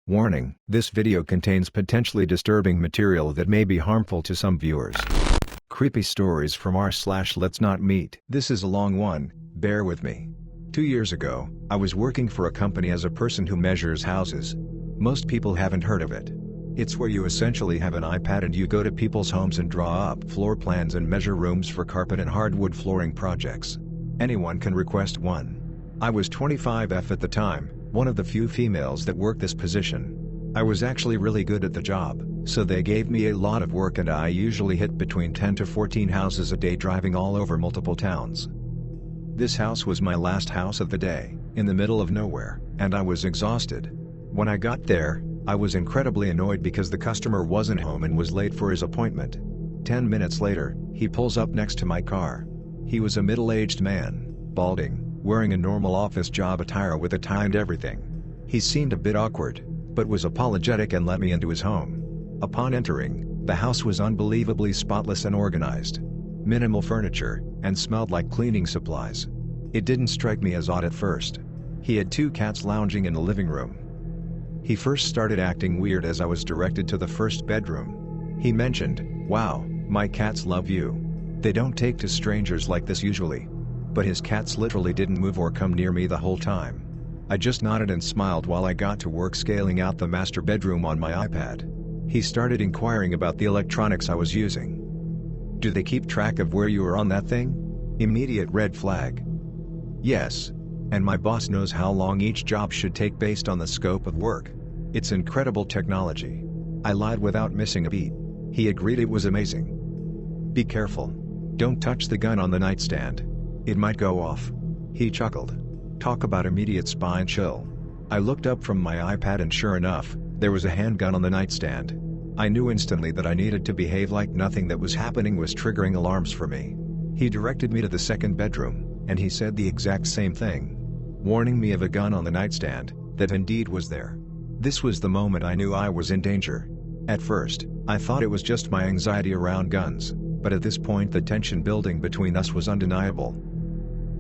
Warning: this video contains potentially disturbing material that may be harmful to some viewers. Creepy stories from r/LetsNotMeet. This is a long one, bear with me. 2 years ago, I was working for a company as a person who measures houses. Most people haven't heard of it. It's where you essentially have an iPad and you go to people's homes and draw up floor plans and measure rooms for carpet and hardwood flooring projects. Anyone can request one. I was 25F at the time, one of the few females that worked this position. I was actually really good at the job, so they gave me a lot of work and I usually hit between 10 to 14 houses a day, driving all over multiple towns. This house was my last house of the day, in the middle of nowhere, and I was exhausted. When I got there, I was incredibly annoyed because the customer wasn't home and was late for his appointment. 10 minutes later, he pulls up next to my car. He was a middle-aged man, balding, wearing a normal office job attire with a tie and everything. He seemed a bit awkward, but was apologetic and let me into his home. Upon entering, the house was unbelievably spotless and organized. Minimal furniture, and smelled like cleaning supplies. It didn't strike me as odd at first. He had 2 cats lounging in the living room. He first started acting weird as I was directed to the first bedroom. He mentioned, "Wow, my cats love you. They don't take to strangers like this usually." But his cats literally didn't move or come near me the whole time. I just nodded and smiled while I got to work scaling out the master bedroom on my iPad. He started inquiring about the electronics I was using. "Do they keep track of where you are on that thing?" Immediate red flag. "Yes. And my boss knows how long each job should take based on the scope of work. It's incredible technology." I lied without missing a beat. He agreed it was amazing. "Be careful. Don't touch the gun on the nightstand. It might go off." He chuckled. Talk about immediate spine chill. I looked up from my iPad and sure enough, there was a handgun on the nightstand. I knew instantly that I needed to behave like nothing that was happening was triggering alarms for me. He directed me to the second bedroom, and he said the exact same thing. Warning me of a gun on the nightstand, that indeed was there. This was the moment I knew I was in danger. At first, I thought it was just my anxiety around guns, but at this point the tension building between us was undeniable.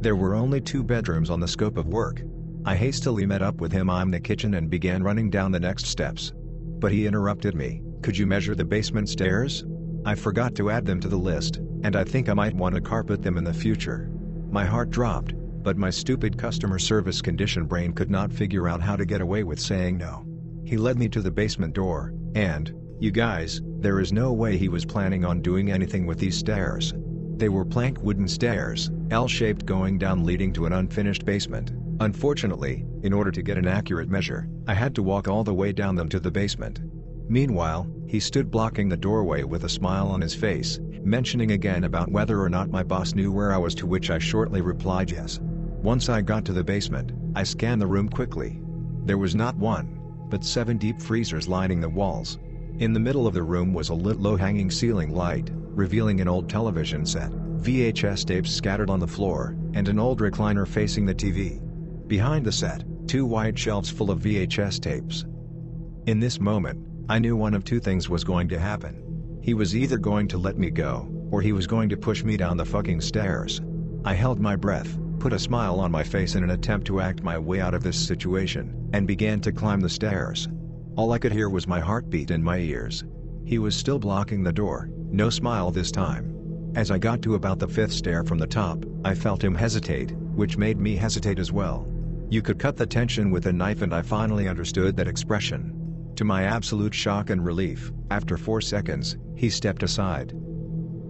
There were only 2 bedrooms on the scope of work. I hastily met up with him in the kitchen and began running down the next steps. But he interrupted me. "Could you measure the basement stairs? I forgot to add them to the list, and I think I might want to carpet them in the future." My heart dropped, but my stupid customer service conditioned brain could not figure out how to get away with saying no. He led me to the basement door, and, you guys, there is no way he was planning on doing anything with these stairs. They were plank wooden stairs, L-shaped, going down, leading to an unfinished basement. Unfortunately, in order to get an accurate measure, I had to walk all the way down them to the basement. Meanwhile, he stood blocking the doorway with a smile on his face, mentioning again about whether or not my boss knew where I was, to which I shortly replied yes. Once I got to the basement, I scanned the room quickly. There was not 1, but 7 deep freezers lining the walls. In the middle of the room was a lit low-hanging ceiling light, revealing an old television set, VHS tapes scattered on the floor, and an old recliner facing the TV. Behind the set, 2 wide shelves full of VHS tapes. In this moment, I knew one of 2 things was going to happen. He was either going to let me go, or he was going to push me down the fucking stairs. I held my breath, put a smile on my face in an attempt to act my way out of this situation, and began to climb the stairs. All I could hear was my heartbeat in my ears. He was still blocking the door, no smile this time. As I got to about the 5th stair from the top, I felt him hesitate, which made me hesitate as well. You could cut the tension with a knife, and I finally understood that expression. To my absolute shock and relief, after 4 seconds, he stepped aside.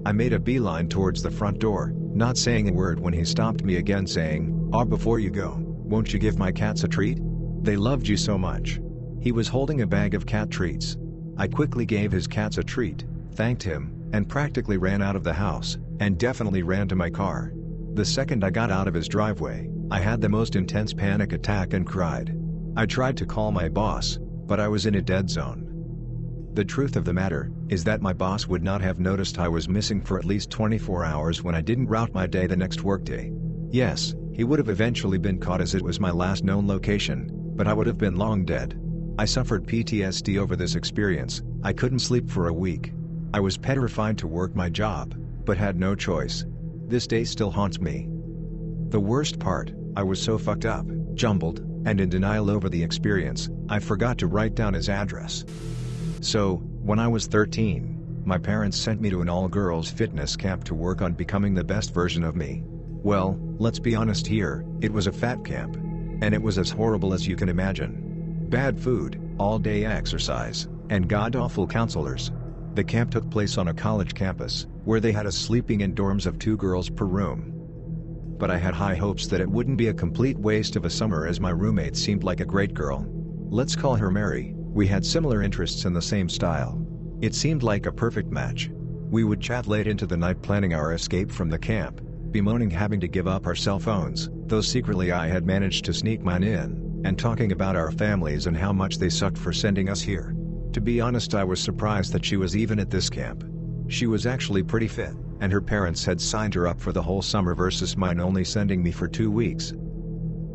I made a beeline towards the front door, not saying a word, when he stopped me again, saying, "Before you go, won't you give my cats a treat? They loved you so much." He was holding a bag of cat treats. I quickly gave his cats a treat, thanked him, and practically ran out of the house, and definitely ran to my car. The second I got out of his driveway, I had the most intense panic attack and cried. I tried to call my boss, but I was in a dead zone. The truth of the matter is that my boss would not have noticed I was missing for at least 24 hours when I didn't route my day the next workday. Yes, he would have eventually been caught as it was my last known location, but I would have been long dead. I suffered PTSD over this experience. I couldn't sleep for a week. I was petrified to work my job, but had no choice. This day still haunts me. The worst part, I was so fucked up, jumbled, and in denial over the experience, I forgot to write down his address. So, when I was 13, my parents sent me to an all-girls fitness camp to work on becoming the best version of me. Well, let's be honest here, it was a fat camp. And it was as horrible as you can imagine. Bad food, all-day exercise, and god-awful counselors. The camp took place on a college campus, where they had us sleeping in dorms of 2 girls per room. But I had high hopes that it wouldn't be a complete waste of a summer, as my roommate seemed like a great girl. Let's call her Mary. We had similar interests in the same style. It seemed like a perfect match. We would chat late into the night planning our escape from the camp, bemoaning having to give up our cell phones, though secretly I had managed to sneak mine in, and talking about our families and how much they sucked for sending us here. To be honest, I was surprised that she was even at this camp. She was actually pretty fit, and her parents had signed her up for the whole summer versus mine only sending me for 2 weeks.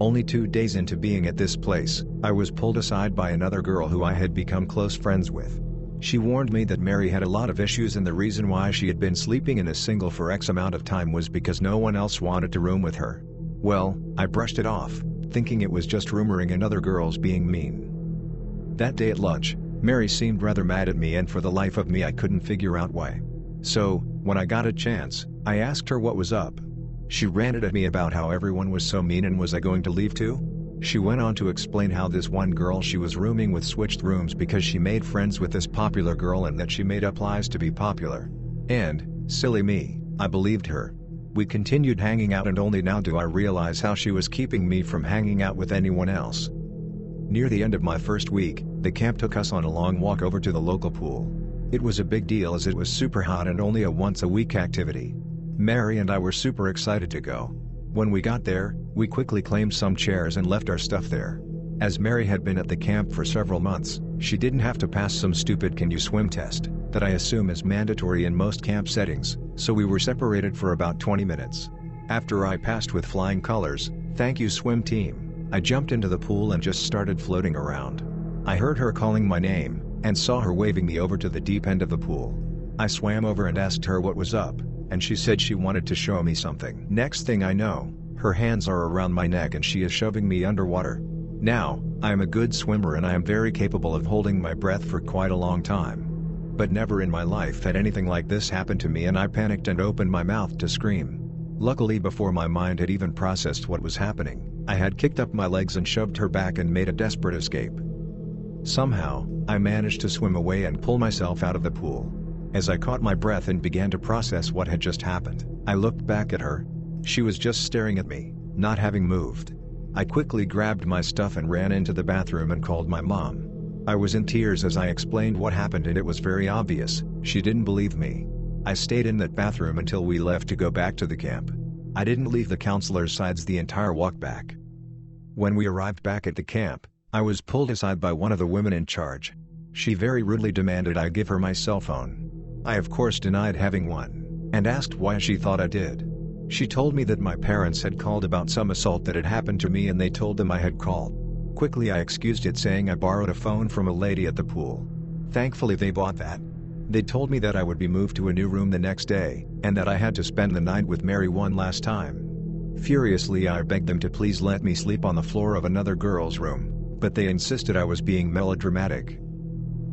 Only 2 days into being at this place, I was pulled aside by another girl who I had become close friends with. She warned me that Mary had a lot of issues, and the reason why she had been sleeping in a single for X amount of time was because no one else wanted to room with her. Well, I brushed it off, thinking it was just rumoring and other girls being mean. That day at lunch, Mary seemed rather mad at me, and for the life of me I couldn't figure out why. So, when I got a chance, I asked her what was up. She ranted at me about how everyone was so mean and was I going to leave too? She went on to explain how this one girl she was rooming with switched rooms because she made friends with this popular girl and that she made up lies to be popular. And, silly me, I believed her. We continued hanging out, and only now do I realize how she was keeping me from hanging out with anyone else. Near the end of my first week, the camp took us on a long walk over to the local pool. It was a big deal as it was super hot and only a once-a-week activity. Mary and I were super excited to go. When we got there, we quickly claimed some chairs and left our stuff there. As Mary had been at the camp for several months, she didn't have to pass some stupid "can you swim" test, that I assume is mandatory in most camp settings, so we were separated for about 20 minutes. After I passed with flying colors, "Thank you swim team," I jumped into the pool and just started floating around. I heard her calling my name, and saw her waving me over to the deep end of the pool. I swam over and asked her what was up, and she said she wanted to show me something. Next thing I know, her hands are around my neck and she is shoving me underwater. Now, I am a good swimmer and I am very capable of holding my breath for quite a long time. But never in my life had anything like this happen to me, and I panicked and opened my mouth to scream. Luckily, before my mind had even processed what was happening, I had kicked up my legs and shoved her back and made a desperate escape. Somehow, I managed to swim away and pull myself out of the pool. As I caught my breath and began to process what had just happened, I looked back at her. She was just staring at me, not having moved. I quickly grabbed my stuff and ran into the bathroom and called my mom. I was in tears as I explained what happened, and it was very obvious she didn't believe me. I stayed in that bathroom until we left to go back to the camp. I didn't leave the counselor's sides the entire walk back. When we arrived back at the camp, I was pulled aside by one of the women in charge. She very rudely demanded I give her my cell phone. I of course denied having one, and asked why she thought I did. She told me that my parents had called about some assault that had happened to me and they told them I had called. Quickly I excused it, saying I borrowed a phone from a lady at the pool. Thankfully they bought that. They told me that I would be moved to a new room the next day, and that I had to spend the night with Mary one last time. Furiously I begged them to please let me sleep on the floor of another girl's room, but they insisted I was being melodramatic.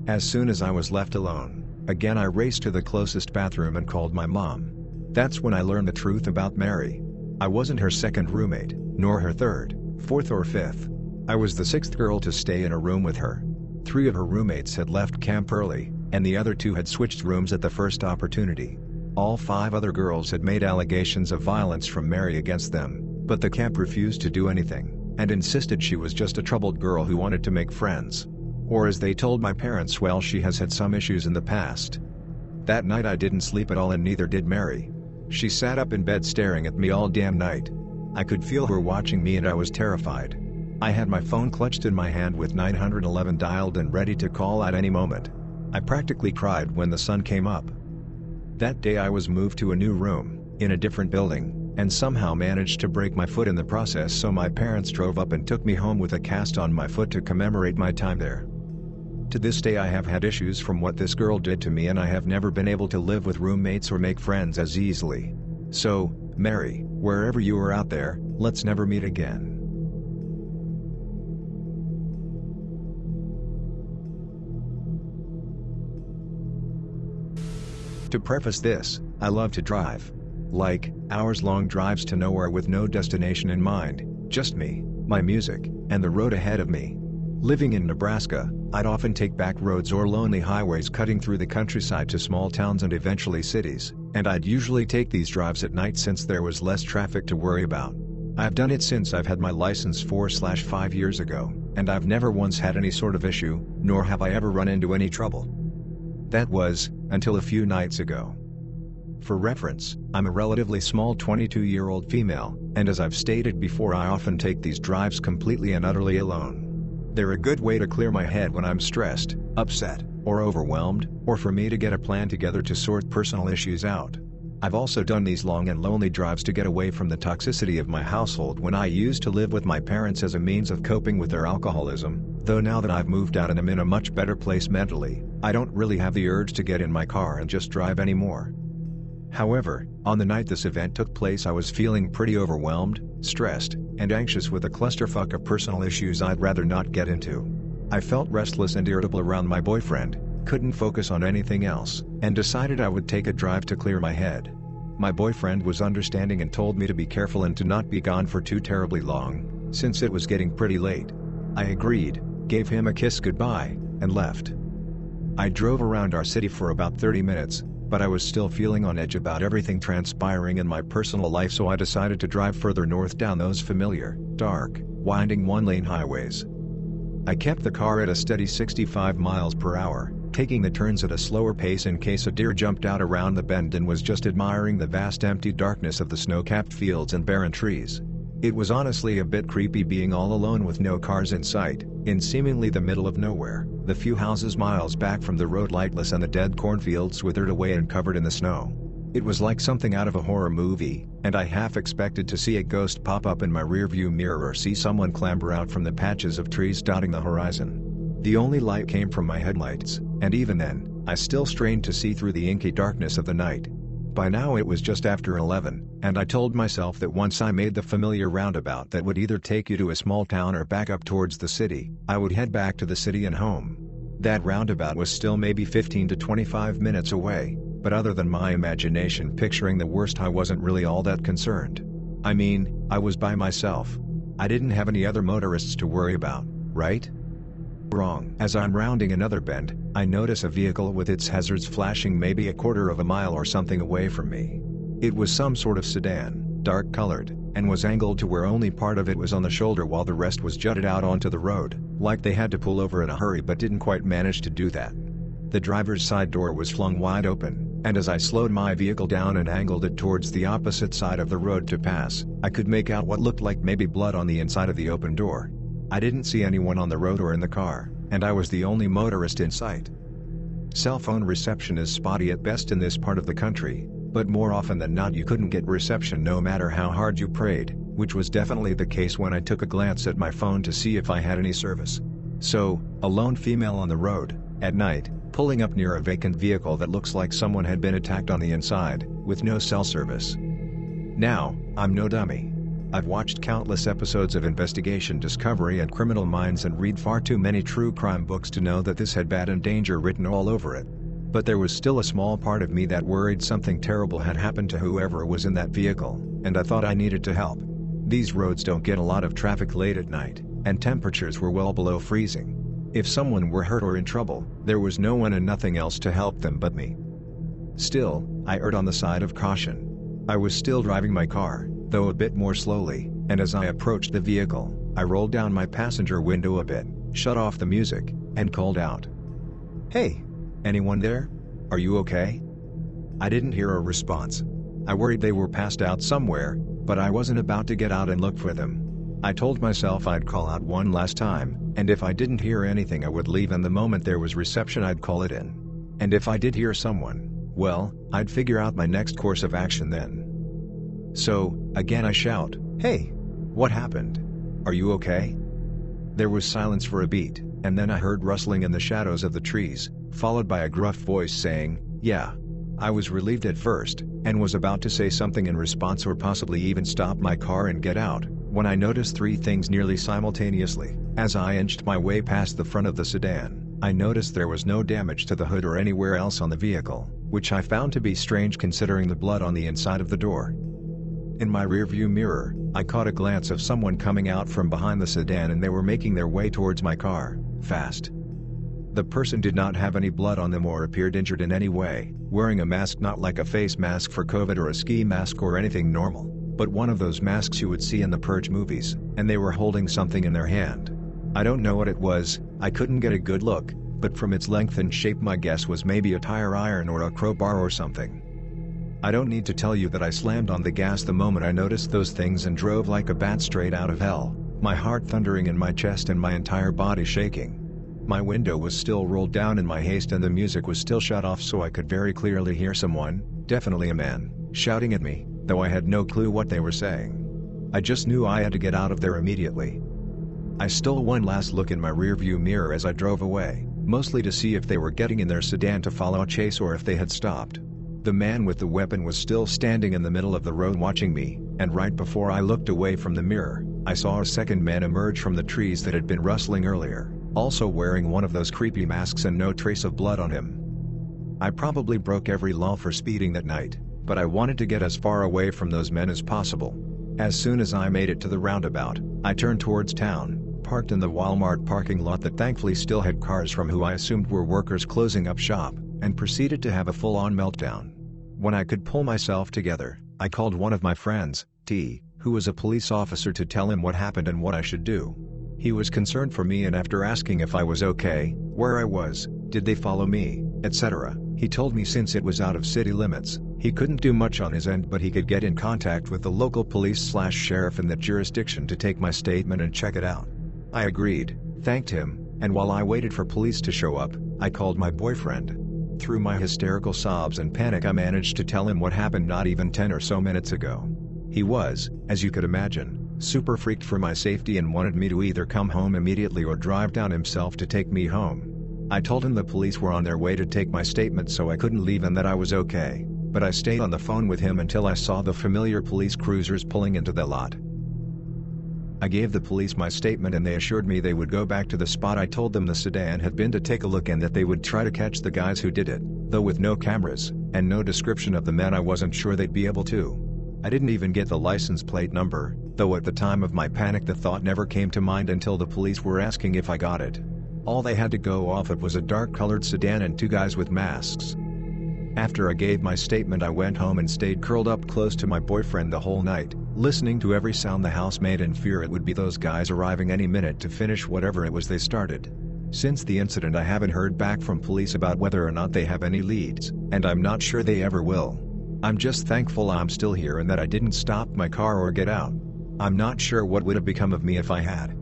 As soon as I was left alone, again I raced to the closest bathroom and called my mom. That's when I learned the truth about Mary. I wasn't her second roommate, nor her third, fourth or fifth. I was the sixth girl to stay in a room with her. 3 of her roommates had left camp early, and the other 2 had switched rooms at the first opportunity. All 5 other girls had made allegations of violence from Mary against them, but the camp refused to do anything, and insisted she was just a troubled girl who wanted to make friends. Or as they told my parents, well, she has had some issues in the past. That night I didn't sleep at all, and neither did Mary. She sat up in bed staring at me all damn night. I could feel her watching me and I was terrified. I had my phone clutched in my hand with 911 dialed and ready to call at any moment. I practically cried when the sun came up. That day I was moved to a new room, in a different building, and somehow managed to break my foot in the process, so my parents drove up and took me home with a cast on my foot to commemorate my time there. To this day I have had issues from what this girl did to me, and I have never been able to live with roommates or make friends as easily. So, Mary, wherever you are out there, let's never meet again. To preface this, I love to drive. Like, hours-long drives to nowhere with no destination in mind, just me, my music, and the road ahead of me. Living in Nebraska, I'd often take back roads or lonely highways cutting through the countryside to small towns and eventually cities, and I'd usually take these drives at night since there was less traffic to worry about. I've done it since I've had my license 4/5 years ago, and I've never once had any sort of issue, nor have I ever run into any trouble. That was, until a few nights ago. For reference, I'm a relatively small 22-year-old female, and as I've stated before, I often take these drives completely and utterly alone. They're a good way to clear my head when I'm stressed, upset, or overwhelmed, or for me to get a plan together to sort personal issues out. I've also done these long and lonely drives to get away from the toxicity of my household when I used to live with my parents as a means of coping with their alcoholism, though now that I've moved out and am in a much better place mentally, I don't really have the urge to get in my car and just drive anymore. However, on the night this event took place, I was feeling pretty overwhelmed, stressed, and anxious with a clusterfuck of personal issues I'd rather not get into. I felt restless and irritable around my boyfriend, couldn't focus on anything else, and decided I would take a drive to clear my head. My boyfriend was understanding and told me to be careful and to not be gone for too terribly long, since it was getting pretty late. I agreed, gave him a kiss goodbye, and left. I drove around our city for about 30 minutes, but I was still feeling on edge about everything transpiring in my personal life, so I decided to drive further north down those familiar, dark, winding one-lane highways. I kept the car at a steady 65 miles per hour, taking the turns at a slower pace in case a deer jumped out around the bend, and was just admiring the vast empty darkness of the snow-capped fields and barren trees. It was honestly a bit creepy being all alone with no cars in sight, in seemingly the middle of nowhere, the few houses miles back from the road lightless and the dead cornfields withered away and covered in the snow. It was like something out of a horror movie, and I half expected to see a ghost pop up in my rearview mirror or see someone clamber out from the patches of trees dotting the horizon. The only light came from my headlights, and even then, I still strained to see through the inky darkness of the night. By now it was just after 11, and I told myself that once I made the familiar roundabout that would either take you to a small town or back up towards the city, I would head back to the city and home. That roundabout was still maybe 15 to 25 minutes away, but other than my imagination picturing the worst, I wasn't really all that concerned. I mean, I was by myself. I didn't have any other motorists to worry about, right? Wrong. As I'm rounding another bend, I notice a vehicle with its hazards flashing maybe a quarter of a mile or something away from me. It was some sort of sedan, dark colored, and was angled to where only part of it was on the shoulder while the rest was jutted out onto the road, like they had to pull over in a hurry but didn't quite manage to do that. The driver's side door was flung wide open, and as I slowed my vehicle down and angled it towards the opposite side of the road to pass, I could make out what looked like maybe blood on the inside of the open door. I didn't see anyone on the road or in the car, and I was the only motorist in sight. Cell phone reception is spotty at best in this part of the country, but more often than not you couldn't get reception no matter how hard you prayed, which was definitely the case when I took a glance at my phone to see if I had any service. So, a lone female on the road, at night, pulling up near a vacant vehicle that looks like someone had been attacked on the inside, with no cell service. Now, I'm no dummy. I've watched countless episodes of Investigation Discovery and Criminal Minds and read far too many true crime books to know that this had bad and danger written all over it. But there was still a small part of me that worried something terrible had happened to whoever was in that vehicle, and I thought I needed to help. These roads don't get a lot of traffic late at night, and temperatures were well below freezing. If someone were hurt or in trouble, there was no one and nothing else to help them but me. Still, I erred on the side of caution. I was still driving my car, though a bit more slowly, and as I approached the vehicle, I rolled down my passenger window a bit, shut off the music, and called out, "Hey! Anyone there? Are you okay?" I didn't hear a response. I worried they were passed out somewhere, but I wasn't about to get out and look for them. I told myself I'd call out one last time, and if I didn't hear anything I would leave, and the moment there was reception I'd call it in. And if I did hear someone, well, I'd figure out my next course of action then. So, again I shout, "Hey! What happened? Are you okay?" There was silence for a beat, and then I heard rustling in the shadows of the trees, followed by a gruff voice saying, "Yeah." I was relieved at first, and was about to say something in response or possibly even stop my car and get out, when I noticed three things nearly simultaneously, as I inched my way past the front of the sedan. I noticed there was no damage to the hood or anywhere else on the vehicle, which I found to be strange considering the blood on the inside of the door. In my rearview mirror, I caught a glance of someone coming out from behind the sedan and they were making their way towards my car, fast. The person did not have any blood on them or appeared injured in any way, wearing a mask not like a face mask for COVID or a ski mask or anything normal, but one of those masks you would see in the Purge movies, and they were holding something in their hand. I don't know what it was, I couldn't get a good look, but from its length and shape my guess was maybe a tire iron or a crowbar or something. I don't need to tell you that I slammed on the gas the moment I noticed those things and drove like a bat straight out of hell, my heart thundering in my chest and my entire body shaking. My window was still rolled down in my haste and the music was still shut off so I could very clearly hear someone, definitely a man, shouting at me, though I had no clue what they were saying. I just knew I had to get out of there immediately. I stole one last look in my rearview mirror as I drove away, mostly to see if they were getting in their sedan to follow chase or if they had stopped. The man with the weapon was still standing in the middle of the road watching me, and right before I looked away from the mirror, I saw a second man emerge from the trees that had been rustling earlier, also wearing one of those creepy masks and no trace of blood on him. I probably broke every law for speeding that night, but I wanted to get as far away from those men as possible. As soon as I made it to the roundabout, I turned towards town, parked in the Walmart parking lot that thankfully still had cars from who I assumed were workers closing up shop, and proceeded to have a full-on meltdown. When I could pull myself together, I called one of my friends, T, who was a police officer, to tell him what happened and what I should do. He was concerned for me, and after asking if I was okay, where I was, did they follow me, etc., he told me since it was out of city limits, he couldn't do much on his end, but he could get in contact with the local police/sheriff in that jurisdiction to take my statement and check it out. I agreed, thanked him, and while I waited for police to show up, I called my boyfriend. Through my hysterical sobs and panic I managed to tell him what happened not even 10 or so minutes ago. He was, as you could imagine, super freaked for my safety and wanted me to either come home immediately or drive down himself to take me home. I told him the police were on their way to take my statement so I couldn't leave and that I was okay, but I stayed on the phone with him until I saw the familiar police cruisers pulling into the lot. I gave the police my statement and they assured me they would go back to the spot I told them the sedan had been to take a look and that they would try to catch the guys who did it, though with no cameras, and no description of the men I wasn't sure they'd be able to. I didn't even get the license plate number, though at the time of my panic the thought never came to mind until the police were asking if I got it. All they had to go off of was a dark-colored sedan and two guys with masks. After I gave my statement I went home and stayed curled up close to my boyfriend the whole night, listening to every sound the house made in fear it would be those guys arriving any minute to finish whatever it was they started. Since the incident I haven't heard back from police about whether or not they have any leads, and I'm not sure they ever will. I'm just thankful I'm still here and that I didn't stop my car or get out. I'm not sure what would have become of me if I had.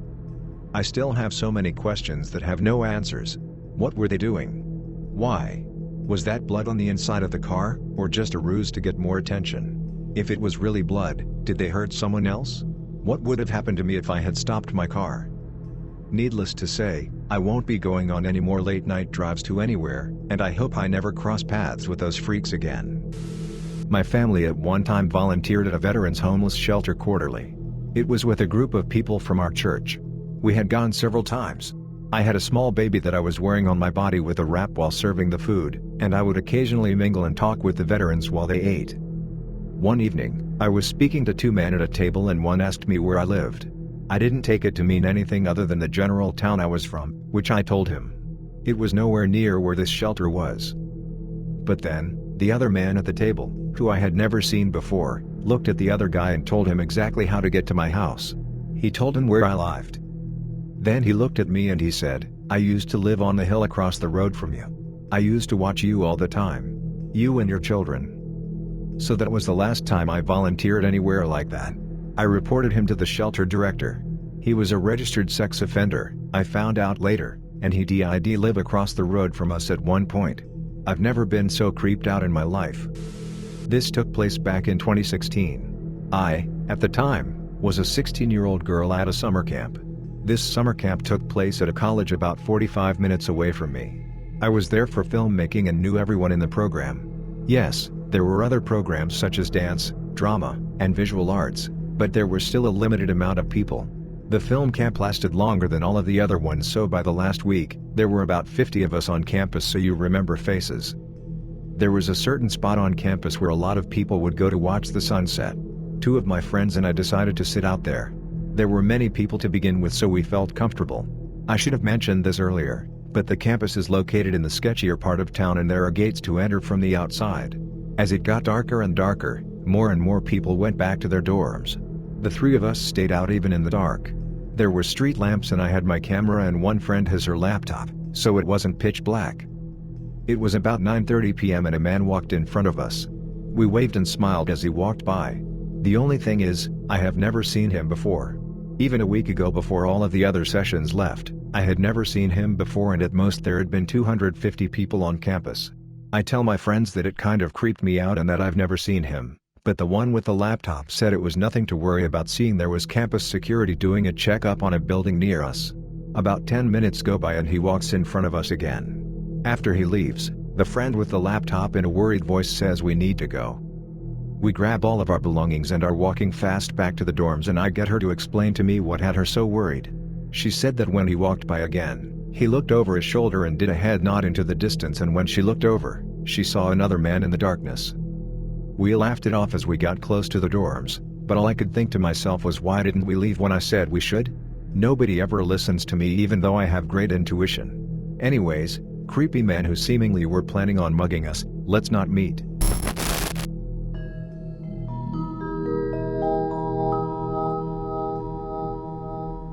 I still have so many questions that have no answers. What were they doing? Why? Was that blood on the inside of the car, or just a ruse to get more attention? If it was really blood, did they hurt someone else? What would have happened to me if I had stopped my car? Needless to say, I won't be going on any more late-night drives to anywhere, and I hope I never cross paths with those freaks again. My family at one time volunteered at a veterans homeless shelter quarterly. It was with a group of people from our church. We had gone several times. I had a small baby that I was wearing on my body with a wrap while serving the food, and I would occasionally mingle and talk with the veterans while they ate. One evening, I was speaking to two men at a table and one asked me where I lived. I didn't take it to mean anything other than the general town I was from, which I told him. It was nowhere near where this shelter was. But then, the other man at the table, who I had never seen before, looked at the other guy and told him exactly how to get to my house. He told him where I lived. Then he looked at me and he said, "I used to live on the hill across the road from you. I used to watch you all the time. You and your children." So that was the last time I volunteered anywhere like that. I reported him to the shelter director. He was a registered sex offender, I found out later, and he did live across the road from us at one point. I've never been so creeped out in my life. This took place back in 2016. I, at the time, was a 16-year-old girl at a summer camp. This summer camp took place at a college about 45 minutes away from me. I was there for filmmaking and knew everyone in the program. Yes, there were other programs such as dance, drama, and visual arts, but there were still a limited amount of people. The film camp lasted longer than all of the other ones, so by the last week, there were about 50 of us on campus, so you remember faces. There was a certain spot on campus where a lot of people would go to watch the sunset. 2 of my friends and I decided to sit out there. There were many people to begin with, so we felt comfortable. I should have mentioned this earlier, but the campus is located in the sketchier part of town and there are gates to enter from the outside. As it got darker and darker, more and more people went back to their dorms. The 3 of us stayed out even in the dark. There were street lamps and I had my camera and one friend has her laptop, so it wasn't pitch black. It was about 9:30 p.m. and a man walked in front of us. We waved and smiled as he walked by. The only thing is, I have never seen him before. Even a week ago, before all of the other sessions left, I had never seen him before, and at most there had been 250 people on campus. I tell my friends that it kind of creeped me out and that I've never seen him, but the one with the laptop said it was nothing to worry about, seeing there was campus security doing a checkup on a building near us. About 10 minutes go by and he walks in front of us again. After he leaves, the friend with the laptop in a worried voice says we need to go. We grab all of our belongings and are walking fast back to the dorms, and I get her to explain to me what had her so worried. She said that when he walked by again, he looked over his shoulder and did a head nod into the distance, and when she looked over, she saw another man in the darkness. We laughed it off as we got close to the dorms, but all I could think to myself was, why didn't we leave when I said we should? Nobody ever listens to me, even though I have great intuition. Anyways, creepy men who seemingly were planning on mugging us, let's not meet.